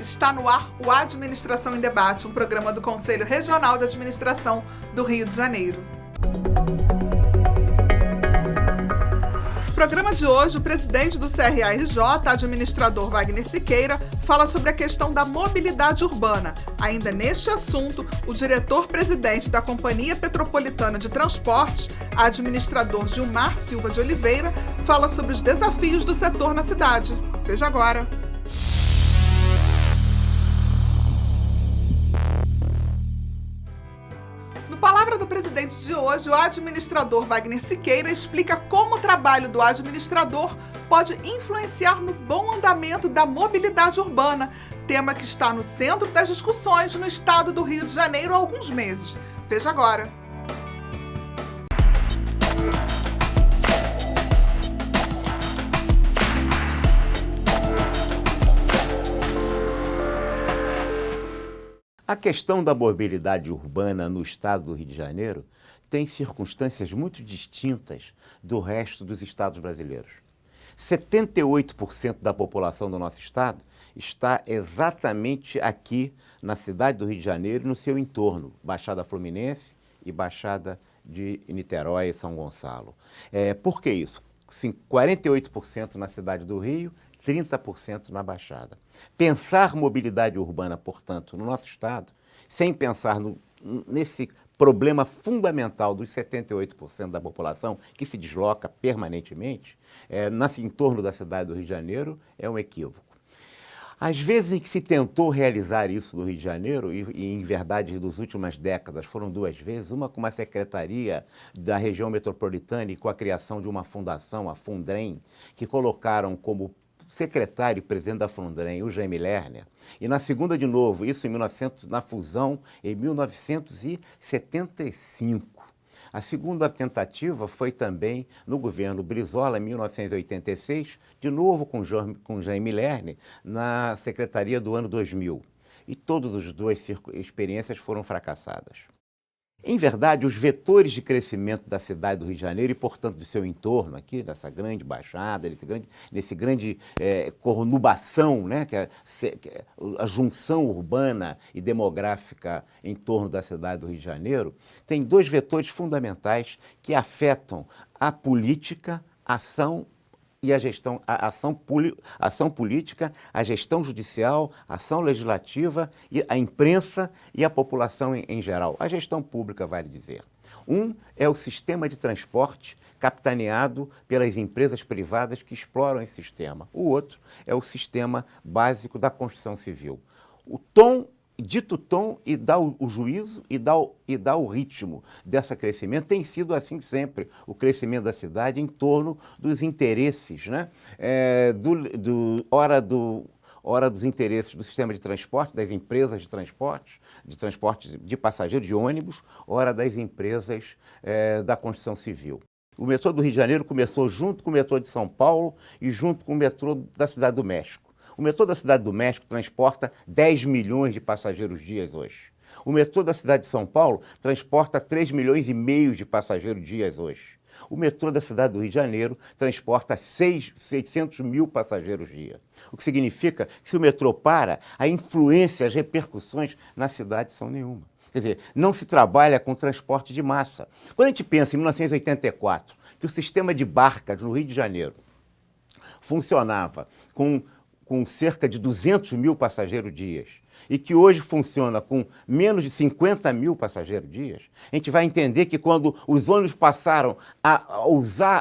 Está no ar o Administração em Debate, um programa do Conselho Regional de Administração do Rio de Janeiro. No programa de hoje, o presidente do CRA-RJ, administrador Wagner Siqueira, fala sobre a questão da mobilidade urbana. Ainda neste assunto, o diretor-presidente da Companhia Petropolitana de Transportes, administrador Gilmar Silva de Oliveira, fala sobre os desafios do setor na cidade. Veja agora. No Palavra do Presidente de hoje, o administrador Wagner Siqueira explica como o trabalho do administrador pode influenciar no bom andamento da mobilidade urbana, tema que está no centro das discussões no estado do Rio de Janeiro há alguns meses. Veja agora. A questão da mobilidade urbana no estado do Rio de Janeiro tem circunstâncias muito distintas do resto dos estados brasileiros. 78% da população do nosso estado está exatamente aqui na cidade do Rio de Janeiro e no seu entorno, Baixada Fluminense e Baixada de Niterói e São Gonçalo. Por que isso? 48% na cidade do Rio, 30% na Baixada. Pensar mobilidade urbana, portanto, no nosso estado, sem pensar nesse problema fundamental dos 78% da população que se desloca permanentemente, em torno da cidade do Rio de Janeiro, é um equívoco. Às vezes em que se tentou realizar isso no Rio de Janeiro, e em verdade nas últimas décadas foram duas vezes, uma com uma secretaria da região metropolitana e com a criação de uma fundação, a Fundrem, que colocaram como secretário e presidente da Fundrem o Jaime Lerner, e na segunda de novo, isso na fusão em 1975. A segunda tentativa foi também no governo Brizola, em 1986, de novo com Jaime Lerner, na secretaria do ano 2000. E todas as duas experiências foram fracassadas. Em verdade, os vetores de crescimento da cidade do Rio de Janeiro e, portanto, do seu entorno aqui, dessa grande baixada, nesse grande conurbação, né, que é a junção urbana e demográfica em torno da cidade do Rio de Janeiro, tem dois vetores fundamentais que afetam a política, a ação e a gestão, a ação política, a gestão judicial, a ação legislativa, e a imprensa e a população em geral. A gestão pública, vale dizer. Um é o sistema de transporte capitaneado pelas empresas privadas que exploram esse sistema. O outro é o sistema básico da construção civil. Dito tom e dá o juízo e dá o ritmo desse crescimento. Tem sido assim sempre, o crescimento da cidade em torno dos interesses, né? Ora dos interesses do sistema de transporte, das empresas de transporte de passageiros, de ônibus, ora das empresas da construção civil. O metrô do Rio de Janeiro começou junto com o metrô de São Paulo e junto com o metrô da Cidade do México. O metrô da Cidade do México transporta 10 milhões de passageiros dias hoje. O metrô da Cidade de São Paulo transporta 3 milhões e meio de passageiros dias hoje. O metrô da Cidade do Rio de Janeiro transporta 600 mil passageiros dia. O que significa que se o metrô para, a influência, as repercussões na cidade são nenhuma. Quer dizer, não se trabalha com transporte de massa. Quando a gente pensa em 1984, que o sistema de barcas no Rio de Janeiro funcionava com cerca de 200 mil passageiros dias e que hoje funciona com menos de 50 mil passageiros dias, a gente vai entender que quando os ônibus passaram a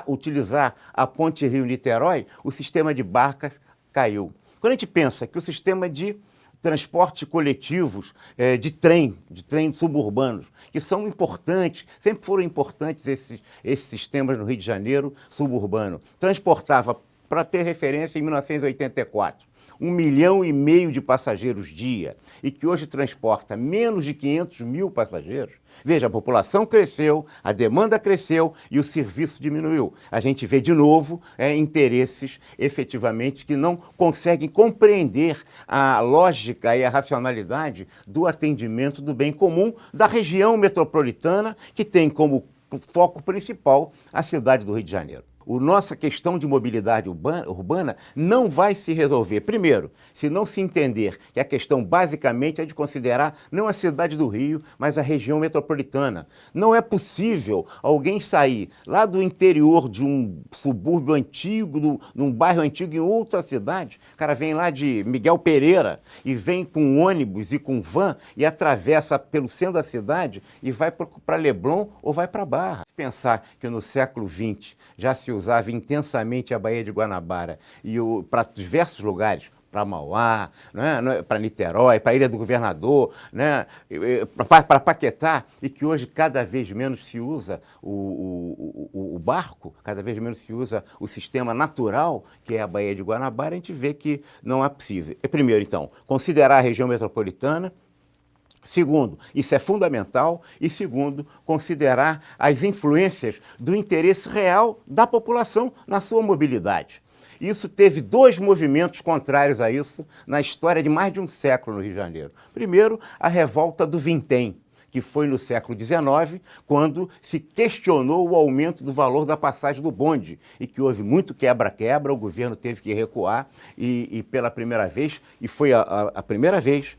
utilizar a ponte Rio-Niterói, o sistema de barcas caiu. Quando a gente pensa que o sistema de transporte coletivos, de trem suburbanos, que são importantes, sempre foram importantes esses sistemas no Rio de Janeiro suburbano, transportava, para ter referência, em 1984, 1,5 milhão de passageiros dia, e que hoje transporta menos de 500 mil passageiros. Veja, a população cresceu, a demanda cresceu e o serviço diminuiu. A gente vê de novo interesses efetivamente que não conseguem compreender a lógica e a racionalidade do atendimento do bem comum da região metropolitana, que tem como foco principal a cidade do Rio de Janeiro. A nossa questão de mobilidade urbana não vai se resolver. Primeiro, se não se entender que a questão basicamente é de considerar não a cidade do Rio, mas a região metropolitana. Não é possível alguém sair lá do interior de um subúrbio antigo, num bairro antigo em outra cidade. O cara vem lá de Miguel Pereira e vem com ônibus e com van e atravessa pelo centro da cidade e vai para Leblon ou vai para Barra. Pensar que no século XX já se usava intensamente a Baía de Guanabara e para diversos lugares, para Mauá, né, para Niterói, para Ilha do Governador, né, para Paquetá, e que hoje cada vez menos se usa o barco, cada vez menos se usa o sistema natural, que é a Baía de Guanabara, a gente vê que não é possível. Primeiro, então, considerar a região metropolitana. Segundo, isso é fundamental. E segundo, considerar as influências do interesse real da população na sua mobilidade. Isso teve dois movimentos contrários a isso na história de mais de um século no Rio de Janeiro. Primeiro, a revolta do Vintém, que foi no século XIX, quando se questionou o aumento do valor da passagem do bonde e que houve muito quebra-quebra, o governo teve que recuar e pela primeira vez, e foi a primeira vez,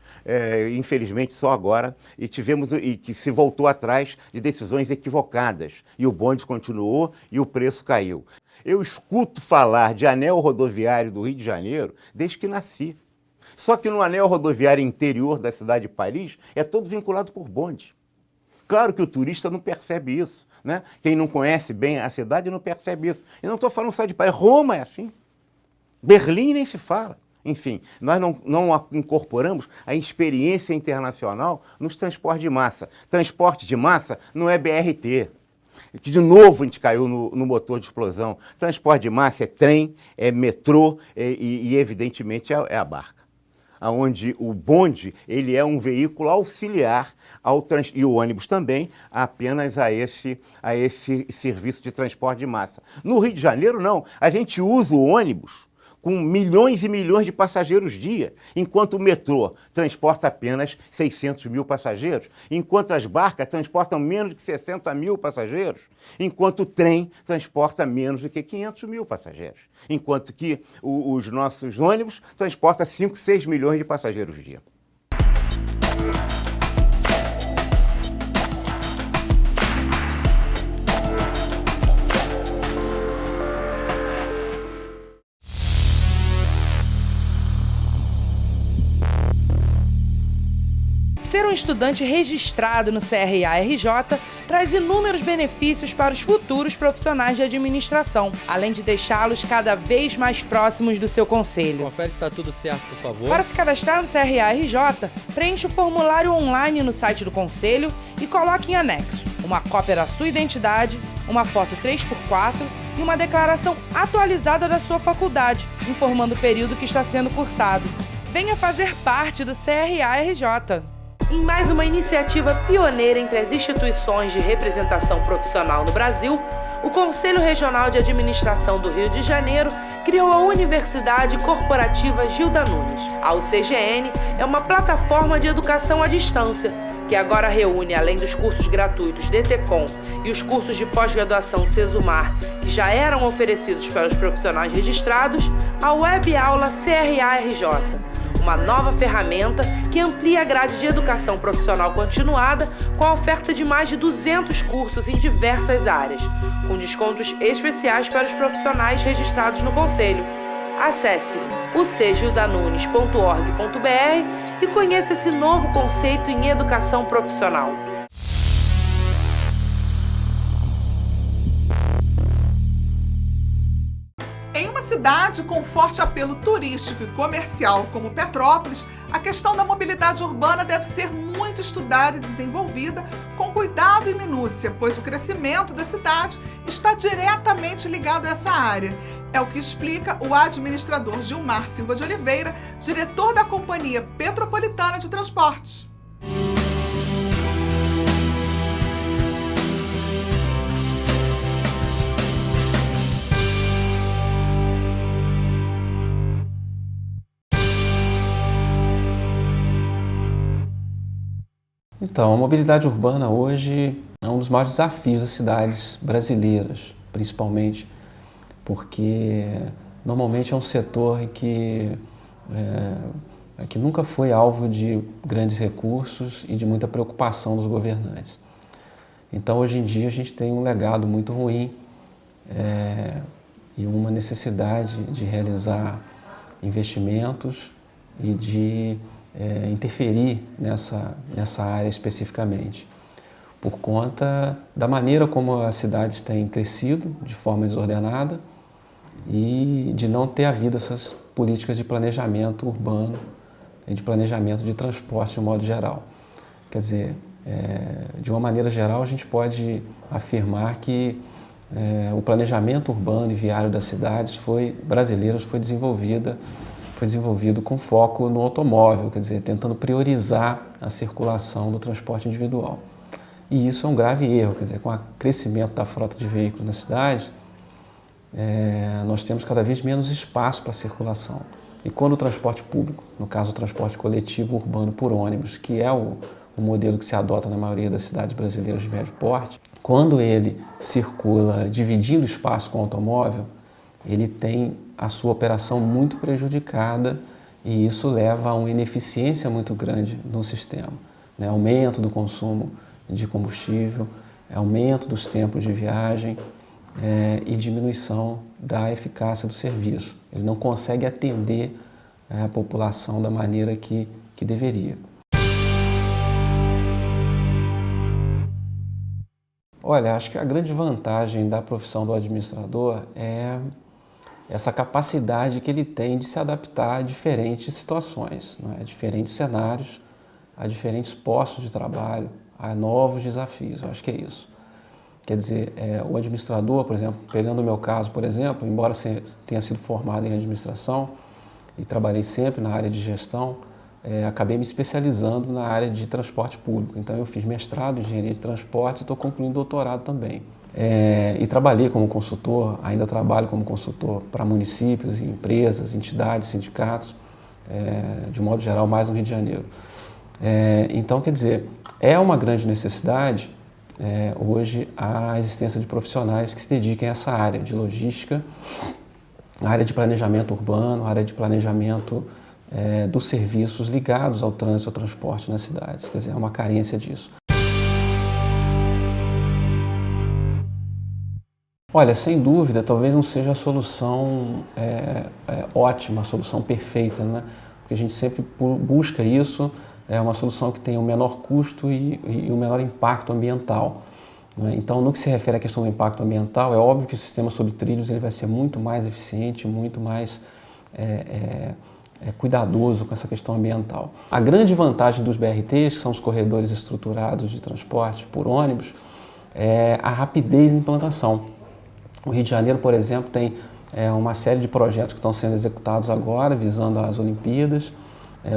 infelizmente só agora, e que se voltou atrás de decisões equivocadas e o bonde continuou e o preço caiu. Eu escuto falar de anel rodoviário do Rio de Janeiro desde que nasci. Só que no anel rodoviário interior da cidade de Paris é todo vinculado por bonde. Claro que o turista não percebe isso, né? Quem não conhece bem a cidade não percebe isso. Eu não estou falando só de Paris, Roma é assim. Berlim nem se fala. Enfim, nós não incorporamos a experiência internacional nos transportes de massa. Transporte de massa não é BRT. Que de novo a gente caiu no motor de explosão. Transporte de massa é trem, é metrô e evidentemente é a barca. Onde o bonde ele é um veículo auxiliar e o ônibus também apenas a esse serviço de transporte de massa. No Rio de Janeiro, não. A gente usa o ônibus com milhões e milhões de passageiros dia, enquanto o metrô transporta apenas 600 mil passageiros, enquanto as barcas transportam menos de 60 mil passageiros, enquanto o trem transporta menos do que 500 mil passageiros, enquanto que os nossos ônibus transportam 5, 6 milhões de passageiros dia. Ser um estudante registrado no CRA-RJ traz inúmeros benefícios para os futuros profissionais de administração, além de deixá-los cada vez mais próximos do seu conselho. Confere se está tudo certo, por favor. Para se cadastrar no CRA-RJ, preencha o formulário online no site do conselho e coloque em anexo uma cópia da sua identidade, uma foto 3x4 e uma declaração atualizada da sua faculdade, informando o período que está sendo cursado. Venha fazer parte do CRA-RJ. Em mais uma iniciativa pioneira entre as instituições de representação profissional no Brasil, o Conselho Regional de Administração do Rio de Janeiro criou a Universidade Corporativa Gilda Nunes. A UCGN é uma plataforma de educação à distância, que agora reúne, além dos cursos gratuitos DTCOM e os cursos de pós-graduação Cesumar, que já eram oferecidos para os profissionais registrados, a Web Aula CRA-RJ. Uma nova ferramenta que amplia a grade de educação profissional continuada com a oferta de mais de 200 cursos em diversas áreas, com descontos especiais para os profissionais registrados no Conselho. Acesse ucgildanunes.org.br e conheça esse novo conceito em educação profissional. Em uma cidade com forte apelo turístico e comercial como Petrópolis, a questão da mobilidade urbana deve ser muito estudada e desenvolvida com cuidado e minúcia, pois o crescimento da cidade está diretamente ligado a essa área. É o que explica o administrador Gilmar Silva de Oliveira, diretor da Companhia Petropolitana de Transportes. Então, a mobilidade urbana hoje é um dos maiores desafios das cidades brasileiras, principalmente porque normalmente é um setor em que nunca foi alvo de grandes recursos e de muita preocupação dos governantes. Então, hoje em dia, a gente tem um legado muito ruim e uma necessidade de realizar investimentos e de interferir nessa área especificamente, por conta da maneira como as cidades têm crescido de forma desordenada e de não ter havido essas políticas de planejamento urbano e de planejamento de transporte de um modo geral. Quer dizer, de uma maneira geral, a gente pode afirmar que o planejamento urbano e viário das cidades brasileiras foi desenvolvido com foco no automóvel, quer dizer, tentando priorizar a circulação do transporte individual. E isso é um grave erro, quer dizer, com o crescimento da frota de veículos nas cidades, nós temos cada vez menos espaço para circulação. E quando o transporte público, no caso o transporte coletivo urbano por ônibus, que é o modelo que se adota na maioria das cidades brasileiras de médio porte, quando ele circula dividindo espaço com o automóvel, ele tem a sua operação muito prejudicada e isso leva a uma ineficiência muito grande no sistema, né? Aumento do consumo de combustível, aumento dos tempos de viagem e diminuição da eficácia do serviço. Ele não consegue atender a população da maneira que deveria. Olha, acho que a grande vantagem da profissão do administrador é essa capacidade que ele tem de se adaptar a diferentes situações, né? A diferentes cenários, a diferentes postos de trabalho, a novos desafios. Eu acho que é isso. Quer dizer, o administrador, por exemplo, pegando o meu caso, por exemplo, embora tenha sido formado em administração e trabalhei sempre na área de gestão, acabei me especializando na área de transporte público. Então eu fiz mestrado em engenharia de transporte e estou concluindo doutorado também. E trabalhei como consultor, ainda trabalho como consultor para municípios, empresas, entidades, sindicatos, de modo geral mais no Rio de Janeiro. Então, quer dizer, é uma grande necessidade hoje a existência de profissionais que se dediquem a essa área de logística, a área de planejamento urbano, a área de planejamento dos serviços ligados ao trânsito e ao transporte nas cidades. Quer dizer, é uma carência disso. Olha, sem dúvida, talvez não seja a solução ótima, a solução perfeita, né? Porque a gente sempre busca isso, uma solução que tenha o menor custo e o menor impacto ambiental, né? Então, no que se refere à questão do impacto ambiental, é óbvio que o sistema sobre trilhos ele vai ser muito mais eficiente, muito mais cuidadoso com essa questão ambiental. A grande vantagem dos BRTs, que são os corredores estruturados de transporte por ônibus, é a rapidez da implantação. O Rio de Janeiro, por exemplo, tem uma série de projetos que estão sendo executados agora, visando as Olimpíadas.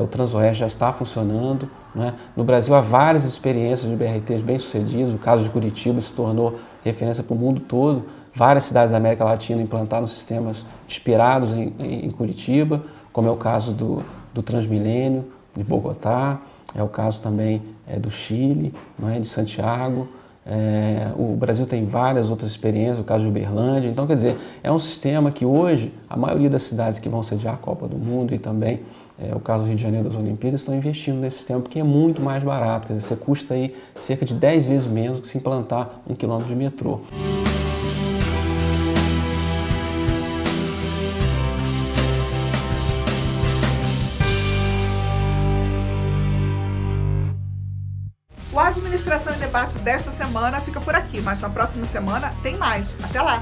O Transoeste já está funcionando, né? No Brasil há várias experiências de BRTs bem-sucedidas. O caso de Curitiba se tornou referência para o mundo todo. Várias cidades da América Latina implantaram sistemas inspirados em Curitiba, como é o caso do Transmilênio, de Bogotá, é o caso também do Chile, não é? De Santiago. O Brasil tem várias outras experiências, o caso de Uberlândia. Então, quer dizer, é um sistema que hoje a maioria das cidades que vão sediar a Copa do Mundo e também o caso do Rio de Janeiro das Olimpíadas estão investindo nesse sistema porque é muito mais barato. Quer dizer, você custa aí cerca de 10 vezes menos do que se implantar 1 quilômetro de metrô. O Administração em Debate desta semana fica por aqui, mas na próxima semana tem mais. Até lá!